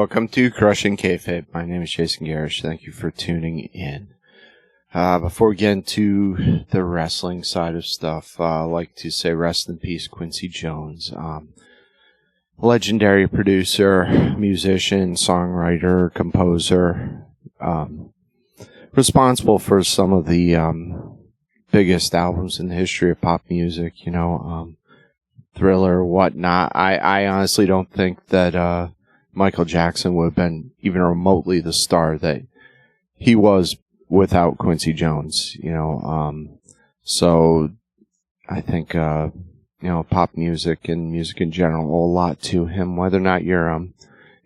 welcome to Crushing Kayfabe. My name is Jason Garish. Thank you for tuning in. Before we get into the wrestling side of stuff, I'd like to say rest in peace, Quincy Jones. Legendary producer, musician, songwriter, composer, responsible for some of the biggest albums in the history of pop music, Thriller, whatnot. I honestly don't think that Michael Jackson would have been even remotely the star that he was without Quincy Jones, So I think, pop music and music in general owe a lot to him, whether or not you're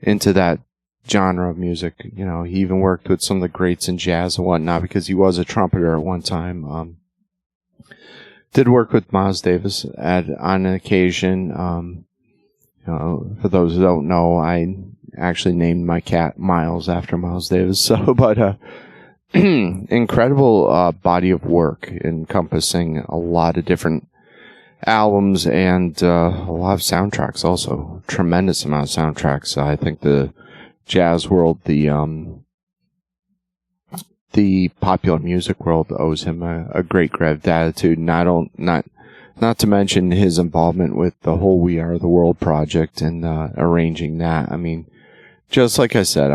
into that genre of music. He even worked with some of the greats in jazz and whatnot because he was a trumpeter at one time. Did work with Miles Davis on an occasion. For those who don't know, I actually named my cat Miles after Miles Davis. So, but incredible body of work encompassing a lot of different albums and a lot of soundtracks. Also, tremendous amount of soundtracks. I think the jazz world, the popular music world owes him a great gratitude. Not to mention his involvement with the whole We Are the World project and arranging that. I mean, just like I said,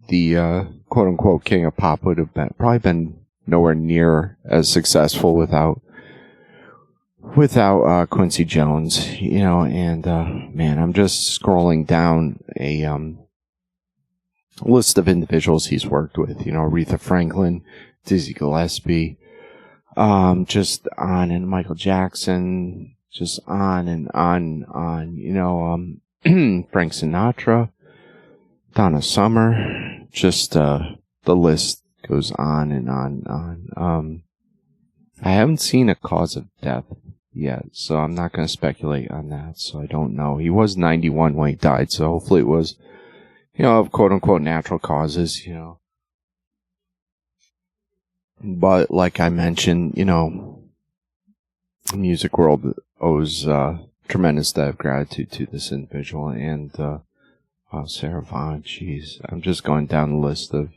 the quote-unquote king of pop would have probably been nowhere near as successful without Quincy Jones, and man, I'm just scrolling down a list of individuals he's worked with, Aretha Franklin, Dizzy Gillespie, just on, and Michael Jackson, just on and on, Frank Sinatra, Donna Summer, just, the list goes on and on and on. I haven't seen a cause of death yet, so I'm not going to speculate on that, so I don't know. He was 91 when he died, so hopefully it was, of quote-unquote natural causes, But like I mentioned, the music world owes tremendous debt of gratitude to this individual. And Sarah Vaughan, jeez, I'm just going down the list of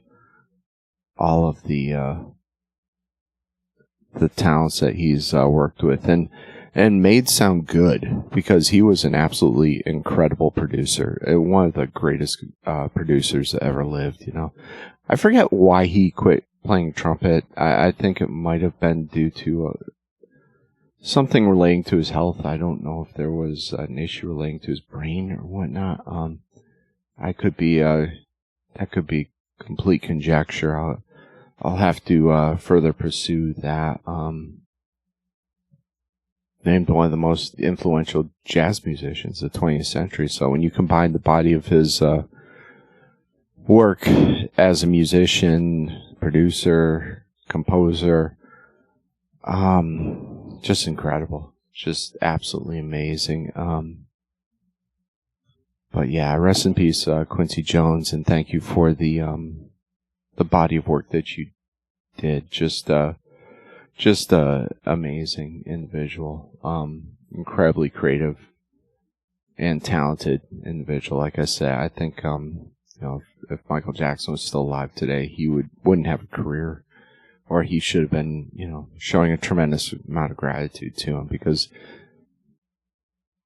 all of the talents that he's worked with and made sound good, because he was an absolutely incredible producer, one of the greatest producers that ever lived. I forget why he quit playing trumpet. I think it might have been due to something relating to his health. I don't know if there was an issue relating to his brain or whatnot. That could be complete conjecture. I'll have to further pursue that. Named one of the most influential jazz musicians of the 20th century. So when you combine the body of his work as a musician, producer, composer, just incredible, just absolutely amazing. But yeah, rest in peace, Quincy Jones, and thank you for the body of work that you did. Just amazing individual, incredibly creative and talented individual. Like I said, I think if Michael Jackson was still alive today, he wouldn't have a career, or he should have been, showing a tremendous amount of gratitude to him, because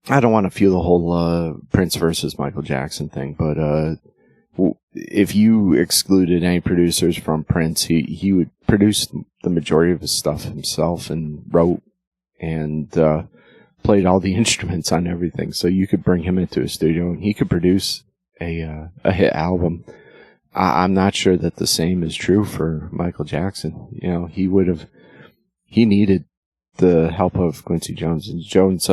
I don't want to feel the whole Prince versus Michael Jackson thing, but if you excluded any producers from Prince, he would produce the majority of his stuff himself and wrote and played all the instruments on everything. So you could bring him into a studio and he could produce a hit album. I'm not sure that the same is true for Michael Jackson. He needed the help of Quincy Jones, and Jones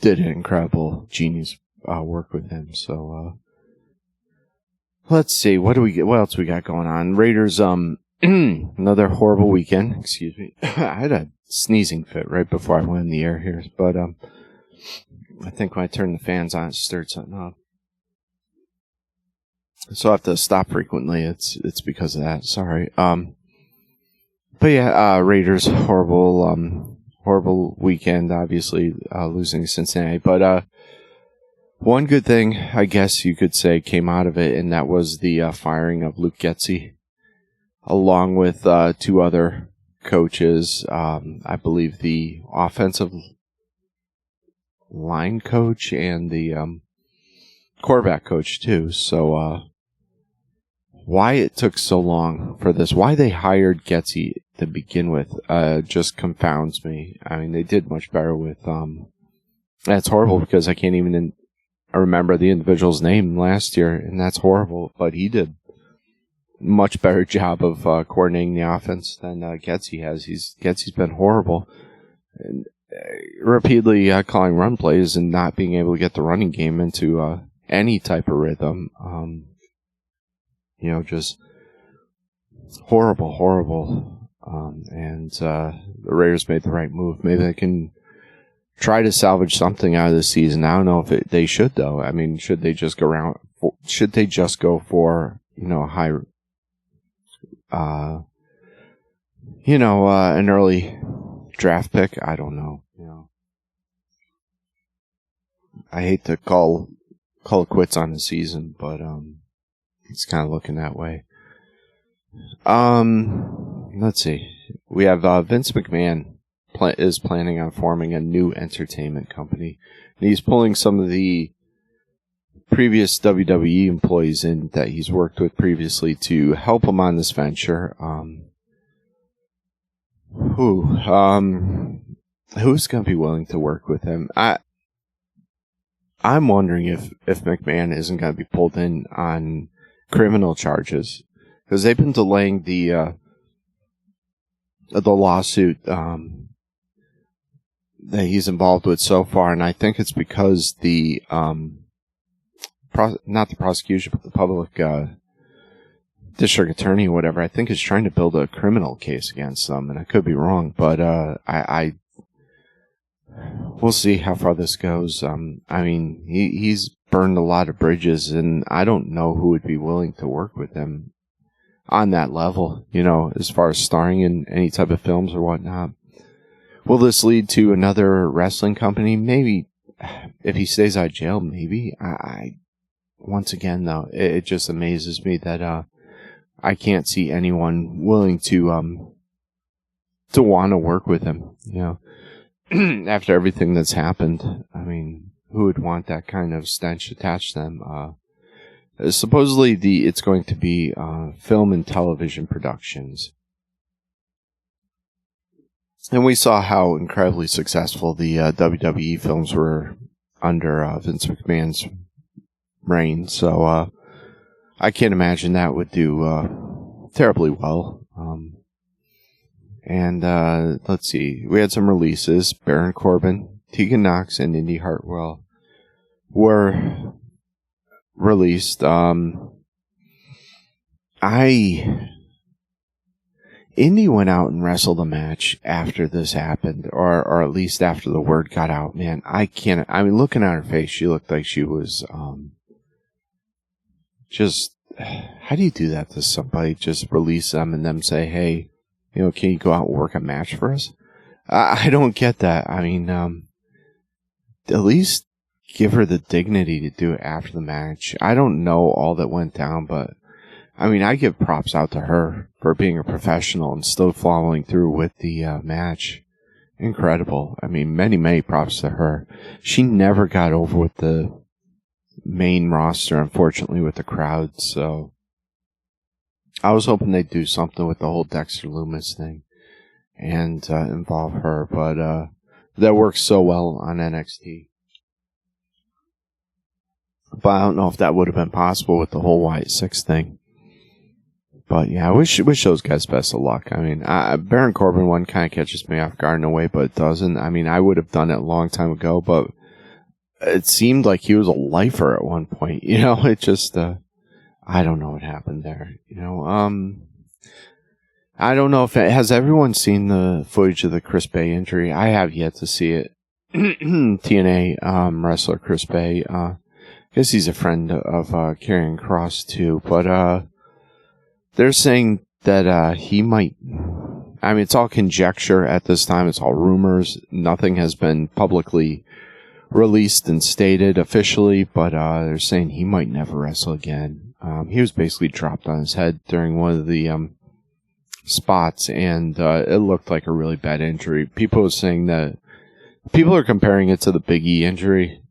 did an incredible genius work with him. So let's see, what else we got going on? Raiders, another horrible weekend. Excuse me. I had a sneezing fit right before I went in the air here, but I think when I turned the fans on, it stirred something up. So I have to stop frequently. It's because of that. Sorry. But yeah, Raiders, horrible weekend, obviously, losing to Cincinnati. But One good thing, I guess you could say, came out of it, and that was the firing of Luke Getsy, along with 2 other coaches. I believe the offensive line coach and the quarterback coach, too. So why it took so long for this, why they hired Getsy to begin with, just confounds me. I mean, they did much better with... that's horrible because I can't even... I remember the individual's name last year, and that's horrible. But he did a much better job of coordinating the offense than Getsy has. Getsy's been horrible, and repeatedly calling run plays and not being able to get the running game into any type of rhythm. Just horrible. And the Raiders made the right move. Maybe they can try to salvage something out of the season. I don't know if they should, though. I mean, should they just go for a high, an early draft pick? I don't know. I hate to call it quits on the season, but it's kind of looking that way. Let's see. We have Vince McMahon is planning on forming a new entertainment company. And he's pulling some of the previous WWE employees in that he's worked with previously to help him on this venture. Who's going to be willing to work with him? I'm wondering if McMahon isn't going to be pulled in on criminal charges, because they've been delaying the lawsuit that he's involved with so far, and I think it's because the not the prosecution, but the public district attorney or whatever, I think is trying to build a criminal case against them, and I could be wrong, but we'll see how far this goes. I mean, he's burned a lot of bridges, and I don't know who would be willing to work with him on that level, as far as starring in any type of films or whatnot. Will this lead to another wrestling company? Maybe. If he stays out of jail, maybe. Once again, though, it just amazes me that I can't see anyone willing to want to work with him. After everything that's happened, I mean, who would want that kind of stench attached to them? Supposedly, it's going to be film and television productions. And we saw how incredibly successful the WWE films were under Vince McMahon's reign. So I can't imagine that would do terribly well. And let's see. We had some releases. Baron Corbin, Tegan Knox, and Indy Hartwell were released. Indy went out and wrestled a match after this happened, or at least after the word got out. Man, looking at her face, she looked like she was just... How do you do that to somebody? Just release them and them say, hey, can you go out and work a match for us? I don't get that. I mean, at least give her the dignity to do it after the match. I don't know all that went down, but I mean, I give props out to her for being a professional and still following through with the match. Incredible. I mean, many props to her. She never got over with the main roster, unfortunately, with the crowd, so I was hoping they'd do something with the whole Dexter Lumis thing and involve her, but that works so well on NXT. But I don't know if that would have been possible with the whole Wyatt Six thing. But yeah, I wish those guys best of luck. I mean, Baron Corbin one kind of catches me off guard in a way, but it doesn't. I mean, I would have done it a long time ago, but it seemed like he was a lifer at one point. It just, I don't know what happened there. I don't know if has everyone seen the footage of the Chris Bay injury? I have yet to see it. TNA wrestler Chris Bay. I guess he's a friend of Karrion Kross too, but they're saying that he might... I mean, it's all conjecture at this time. It's all rumors. Nothing has been publicly released and stated officially, but they're saying he might never wrestle again. He was basically dropped on his head during one of the spots, and it looked like a really bad injury. People are saying that people are comparing it to the Big E injury,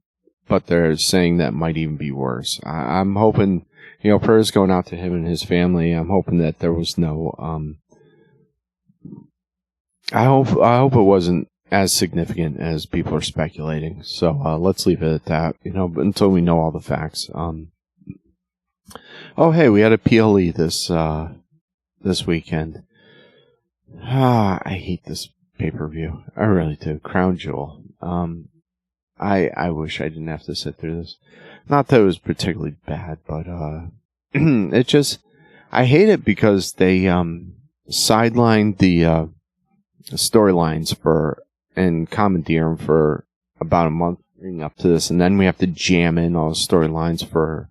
but they're saying that might even be worse. I'm hoping, prayers going out to him and his family. I'm hoping that there was no. I hope it wasn't as significant as people are speculating. So let's leave it at that. Until we know all the facts. Oh, hey, we had a PLE this weekend. I hate this pay-per-view. I really do. Crown Jewel. I wish I didn't have to sit through this. Not that it was particularly bad, but it just, I hate it because they sidelined the storylines and commandeer them for about a month leading up to this, and then we have to jam in all the storylines for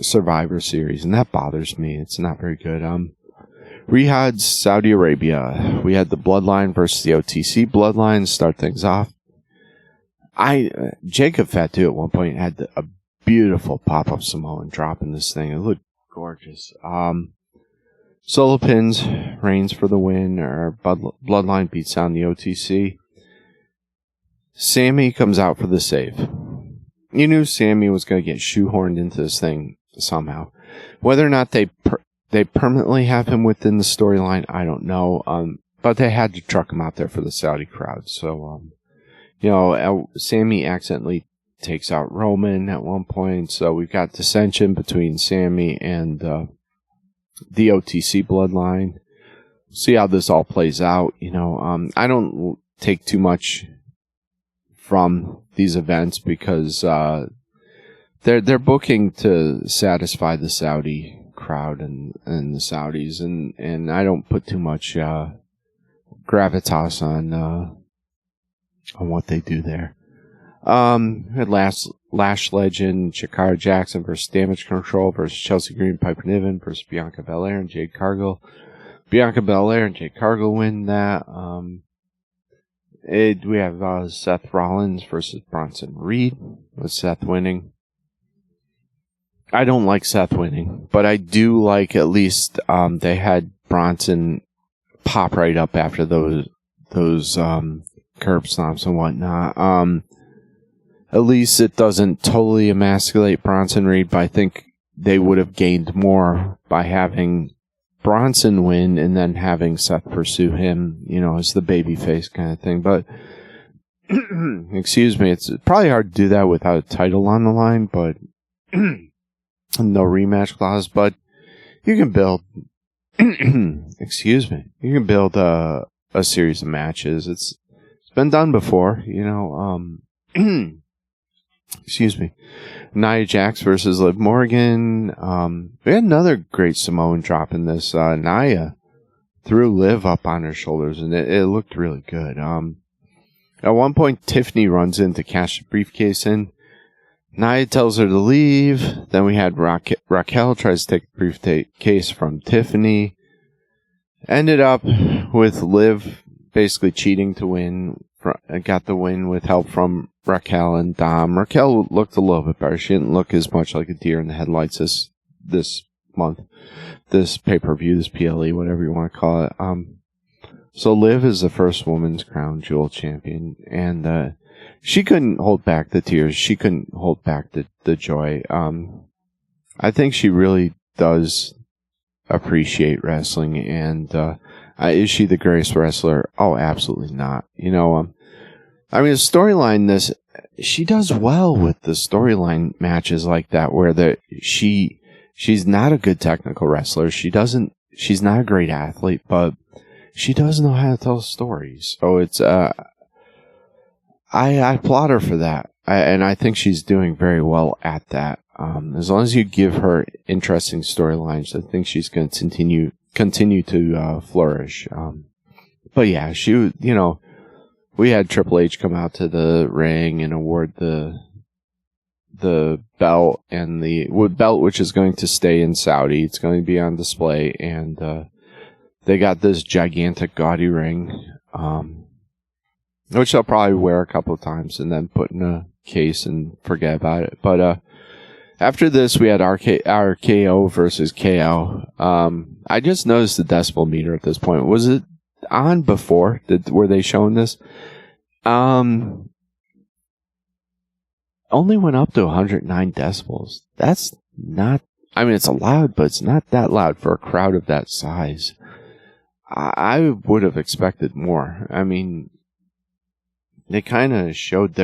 Survivor Series, and that bothers me. It's not very good. Riyadh, Saudi Arabia. We had the Bloodline versus the OTC Bloodline start things off. Jacob Fatu at one point had a beautiful pop-up Samoan drop in this thing. It looked gorgeous. Solo pins, Reigns for the win, or Bloodline beats down the OTC. Sammy comes out for the save. You knew Sammy was going to get shoehorned into this thing somehow. Whether or not they permanently have him within the storyline, I don't know. But they had to truck him out there for the Saudi crowd. So, Sammy accidentally takes out Roman at one point. So we've got dissension between Sammy and the OTC Bloodline. See how this all plays out. I don't take too much from these events because they're booking to satisfy the Saudi crowd and the Saudis, and I don't put too much gravitas on what they do there. We had Lash Legend, Chikara Jackson versus Damage Control versus Chelsea Green, Piper Niven versus Bianca Belair and Jade Cargill. Bianca Belair and Jade Cargill win that. We have Seth Rollins versus Bronson Reed, with Seth winning. I don't like Seth winning, but I do like at least they had Bronson pop right up after those curb stomps and whatnot. At least it doesn't totally emasculate Bronson Reed, but I think they would have gained more by having Bronson win and then having Seth pursue him, as the babyface kind of thing. But, excuse me, it's probably hard to do that without a title on the line, but no rematch clause. But you can build, excuse me, you can build a series of matches. It's been done before, excuse me. Nia Jax versus Liv Morgan. We had another great Samoan drop in this. Nia threw Liv up on her shoulders, and it looked really good. At one point, Tiffany runs in to cash the briefcase in. Nia tells her to leave. Then we had Raquel tries to take the briefcase from Tiffany. Ended up with Liv basically cheating to win. Got the win with help from Raquel and Dom. Raquel looked a little bit better. She didn't look as much like a deer in the headlights this month, this pay-per-view, this PLE, whatever you want to call it. So Liv is the first women's Crown Jewel champion, and she couldn't hold back the tears. She couldn't hold back the joy. I think she really does appreciate wrestling, and is she the greatest wrestler? Oh, absolutely not. The storyline, she does well with the storyline matches like that, where she's not a good technical wrestler. She's not a great athlete, but she does know how to tell stories. So it's, I applaud her for that. And I think she's doing very well at that. As long as you give her interesting storylines, I think she's going to continue to flourish. But yeah, we had Triple H come out to the ring and award the belt and the belt, which is going to stay in Saudi. It's going to be on display, and they got this gigantic, gaudy ring. which I'll probably wear a couple of times and then put in a case and forget about it. But after this, we had RKO versus KO. I just noticed the decibel meter at this point. Was it on before? Were they showing this? Only went up to 109 decibels. That's not, I mean, it's loud, but it's not that loud for a crowd of that size. I would have expected more. I mean, they kind of showed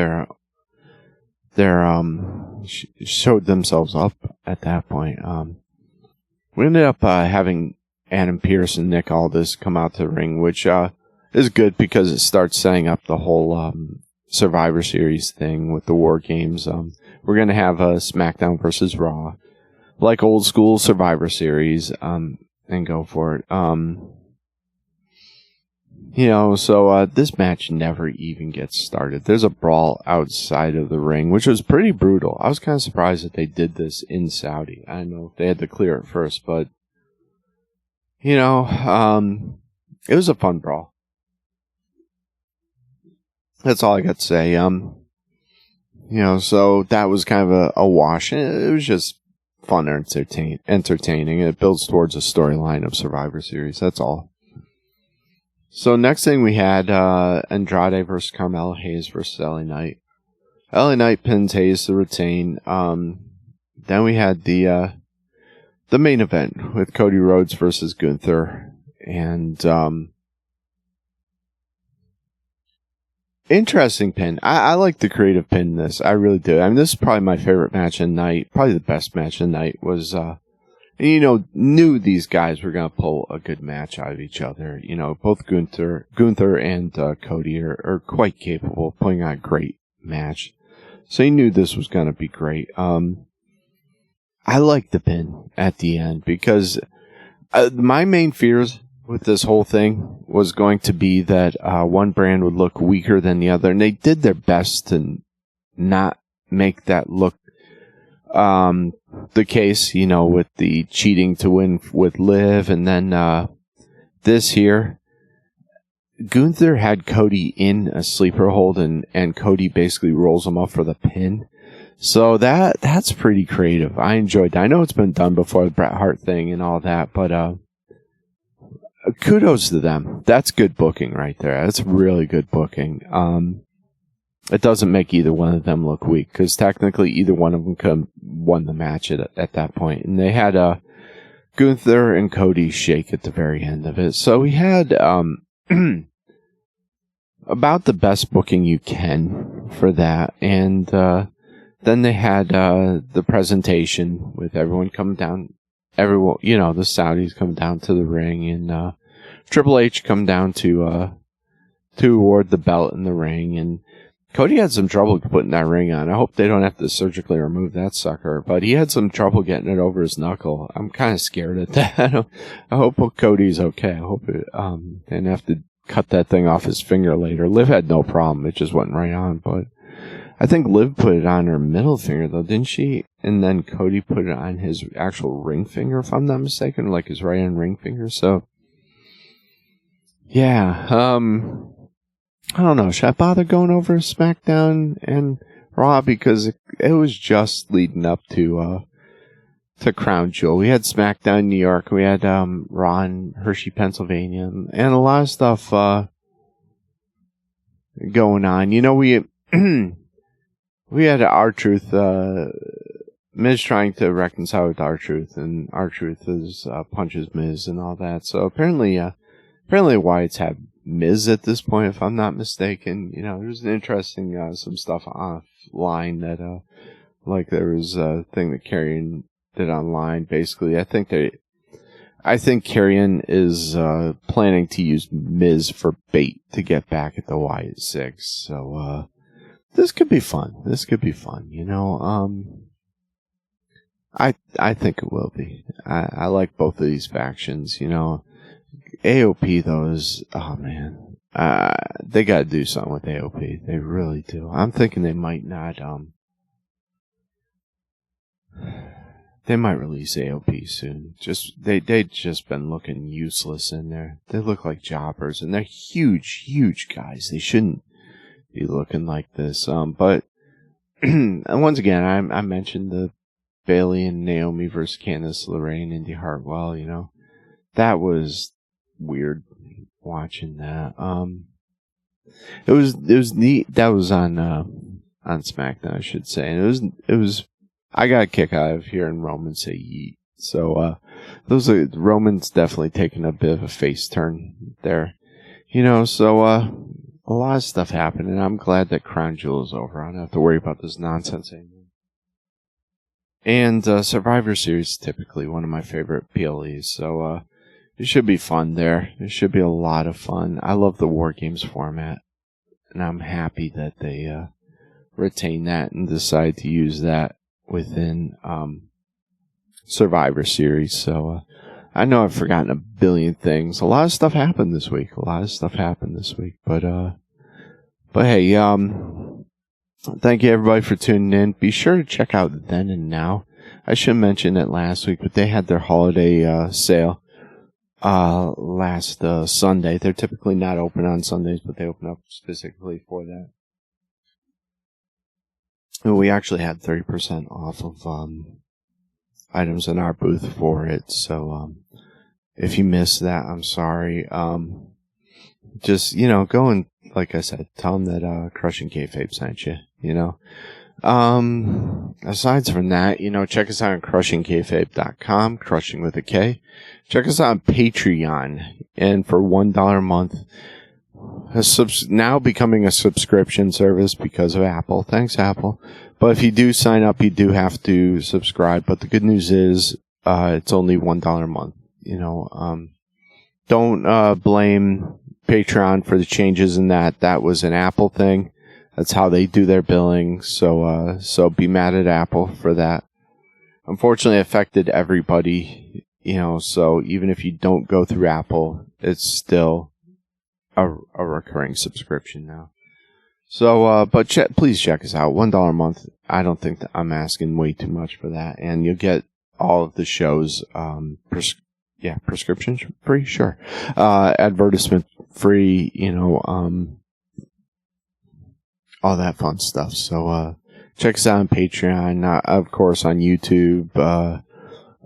showed themselves up at that point. We ended up having Adam Pearce and Nick Aldis come out to the ring, which is good because it starts setting up the whole Survivor Series thing with the War Games. We're going to have a SmackDown versus Raw, like old school Survivor Series, and go for it. So this match never even gets started. There's a brawl outside of the ring, which was pretty brutal. I was kind of surprised that they did this in Saudi. I don't know if they had to clear it first, but, it was a fun brawl. That's all I got to say. So that was kind of a wash. It was just fun and entertaining. It builds towards a storyline of Survivor Series. That's all. So next thing we had Andrade versus Carmelo Hayes versus LA Knight. LA Knight pins Hayes to retain. Then we had the main event with Cody Rhodes versus Gunther. And interesting pin. I like the creative pin in this. I really do. I mean, this is probably my favorite match of the night. Probably the best match of the night was... knew these guys were going to pull a good match out of each other. Both Gunther and Cody are quite capable of putting on a great match. So you knew this was going to be great. I liked the pin at the end because my main fears with this whole thing was going to be that one brand would look weaker than the other. And they did their best to not make that look the case, with the cheating to win with Liv, and then this here, Gunther had Cody in a sleeper hold, and Cody basically rolls him up for the pin. So that's pretty creative. I enjoyed that. I know it's been done before, the Bret Hart thing and all that, but kudos to them. That's good booking right there. That's really good booking. It doesn't make either one of them look weak, because technically either one of them could have won the match at that point. And they had Gunther and Cody shake at the very end of it. So we had about the best booking you can for that. And then they had the presentation with everyone coming down. Everyone, the Saudis come down to the ring, and Triple H come down to award the belt in the ring. And Cody had some trouble putting that ring on. I hope they don't have to surgically remove that sucker, but he had some trouble getting it over his knuckle. I'm kind of scared at that. I hope Cody's okay. I hope it didn't have to cut that thing off his finger later. Liv had no problem. It just went right on, but I think Liv put it on her middle finger, though, didn't she? And then Cody put it on his actual ring finger, if I'm not mistaken, like his right hand ring finger. So, yeah, I don't know. Should I bother going over SmackDown and Raw? Because it was just leading up to Crown Jewel. We had SmackDown New York. We had Raw in Hershey, Pennsylvania, and a lot of stuff going on. We had R-Truth, Miz trying to reconcile with R-Truth, and R-Truth is punches Miz and all that. So apparently Wyatt's had Miz at this point, if I'm not mistaken. There's an interesting some stuff offline that like there was a thing that Karrion did online. Basically, I think Karrion is planning to use Miz for bait to get back at the Wyatt Six. So this could be fun. I think it will be. I like both of these factions. AOP, though, is... Oh, man. They got to do something with AOP. They really do. I'm thinking they might not... They might release AOP soon. They've just been looking useless in there. They look like jobbers, and they're huge, huge guys. They shouldn't be looking like this. But and once again, I mentioned the Bayley and Naomi versus Candice LeRae and Indy Hartwell. You know, that was weird watching that. It was neat. That was on SmackDown, I should say, and it was. I got a kick out of hearing Roman say "yeet." So those are Roman's definitely taking a bit of a face turn there, you know. So a lot of stuff happened, and I'm glad that Crown Jewel is over. I don't have to worry about this nonsense anymore. And Survivor Series is typically one of my favorite PLEs, so it should be fun there. It should be a lot of fun. I love the War Games format, and I'm happy that they retain that and decide to use that within Survivor Series. So I know I've forgotten a billion things. A lot of stuff happened this week. But hey, thank you everybody for tuning in. Be sure to check out Then and Now. I should mention it last week, but they had their holiday sale last Sunday. They're typically not open on Sundays, but they open up specifically for that. And we actually had 30% off of items in our booth for it. So if you missed that, I'm sorry. Just, you know, go and, like I said, tell them that Crushing Kayfabe sent you, you know. Aside from that, you know, check us out on crushingkayfabe.com, crushing with a K. Check us out on Patreon, and for $1 a month, now becoming a subscription service because of Apple. Thanks, Apple. But if you do sign up, you do have to subscribe. But the good news is, it's only $1 a month. You know, don't blame Patreon for the changes in that. That was an Apple thing. That's how they do their billing. So be mad at Apple for that. Unfortunately, it affected everybody. You know, so even if you don't go through Apple, it's still a recurring subscription now. So, but please check us out. $1 a month. I don't think that I'm asking way too much for that. And you'll get all of the shows, prescription free, sure. Advertisement free, you know, all that fun stuff. So, check us out on Patreon, of course on YouTube,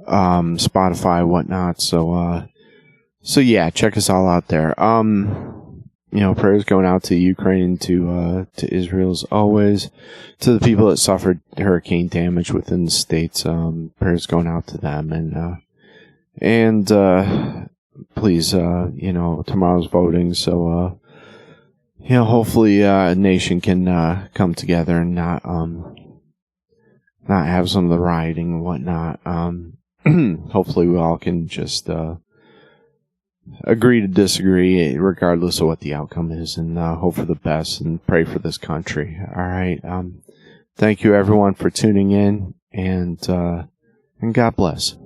Spotify, whatnot. So yeah, check us all out there. You know, prayers going out to Ukraine, to Israel as always, to the people that suffered hurricane damage within the states. Prayers going out to them, and please, you know, tomorrow's voting, so you know, hopefully a nation can come together and not have some of the rioting and whatnot. Hopefully we all can just agree to disagree regardless of what the outcome is, and hope for the best and pray for this country. All right. Thank you everyone for tuning in, and God bless.